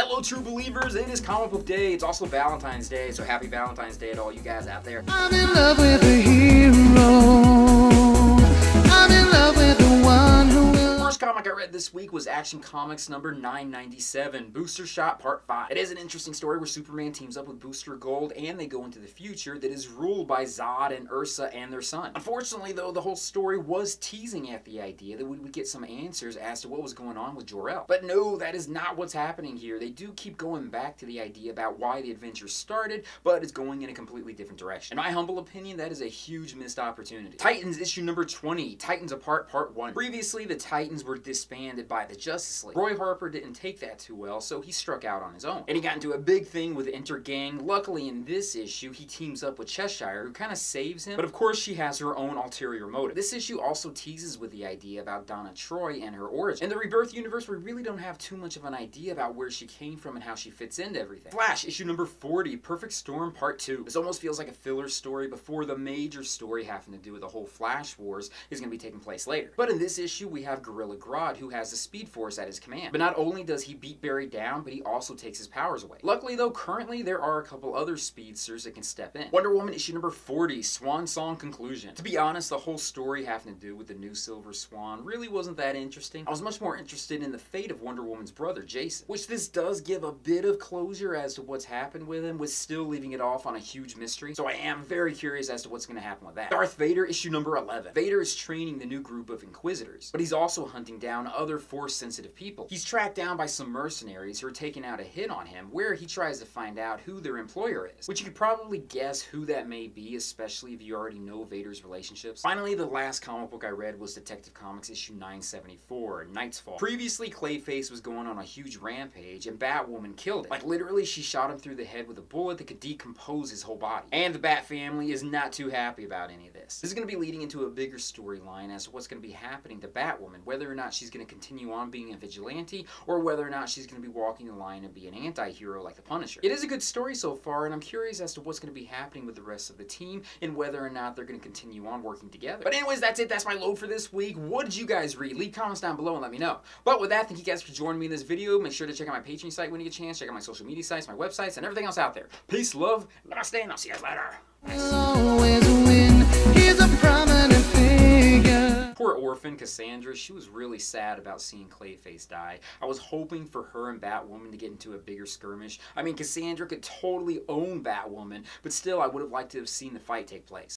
Hello, true believers. It is comic book day. It's also Valentine's Day, so happy Valentine's Day to all you guys out there. I'm in love with a hero. I'm in love with the one who will. First comic I read this week was Action Comics number 997, Booster Shot Part 5. It is an interesting story where Superman teams up with Booster Gold and they go into the future that is ruled by Zod and Ursa and their son. Unfortunately, though, the whole story was teasing at the idea that we would get some answers as to what was going on with Jor-El. But no, that is not what's happening here. They do keep going back to the idea about why the adventure started, but it's going in a completely different direction. In my humble opinion, that is a huge missed opportunity. Titans issue number 20, Titans Apart Part 1. Previously, the Titans were disbanded by the Justice League. Roy Harper didn't take that too well, so he struck out on his own. And he got into a big thing with Intergang. Luckily, in this issue, he teams up with Cheshire, who kind of saves him, but of course, she has her own ulterior motive. This issue also teases with the idea about Donna Troy and her origin. In the Rebirth universe, we really don't have too much of an idea about where she came from and how she fits into everything. Flash, issue number 40, Perfect Storm Part 2. This almost feels like a filler story before the major story having to do with the whole Flash Wars is going to be taking place later. But in this issue, we have Gorilla Grodd, who has the Speed Force at his command. But not only does he beat Barry down, but he also takes his powers away. Luckily, though, currently there are a couple other speedsters that can step in. Wonder Woman, issue number 40, Swan Song Conclusion. To be honest, the whole story having to do with the new Silver Swan really wasn't that interesting. I was much more interested in the fate of Wonder Woman's brother, Jason, which this does give a bit of closure as to what's happened with him, with still leaving it off on a huge mystery. So I am very curious as to what's going to happen with that. Darth Vader, issue number 11. Vader is training the new group of Inquisitors, but he's also hunting down other Force-sensitive people. He's tracked down by some mercenaries who are taking out a hit on him, where he tries to find out who their employer is, which you could probably guess who that may be, especially if you already know Vader's relationships. Finally, the last comic book I read was Detective Comics issue 974, Night's Fall. Previously, Clayface was going on a huge rampage, and Batwoman killed it. Like, literally, she shot him through the head with a bullet that could decompose his whole body. And the Bat family is not too happy about any of this. This is going to be leading into a bigger storyline as to what's going to be happening to Batwoman, whether or not she's going to continue on being a vigilante, or whether or not she's going to be walking the line and be an anti-hero like the Punisher. It is a good story so far, and I'm curious as to what's going to be happening with the rest of the team, and whether or not they're going to continue on working together. But anyways, that's it. That's my load for this week. What did you guys read? Leave comments down below and let me know. But with that, thank you guys for joining me in this video. Make sure to check out my Patreon site when you get a chance. Check out my social media sites, my websites, and everything else out there. Peace, love, namaste, and I'll see you guys later. Will always win. He's a prominent figure. Poor orphan Cassandra, she was really sad about seeing Clayface die. I was hoping for her and Batwoman to get into a bigger skirmish. I mean, Cassandra could totally own Batwoman, but still I would have liked to have seen the fight take place.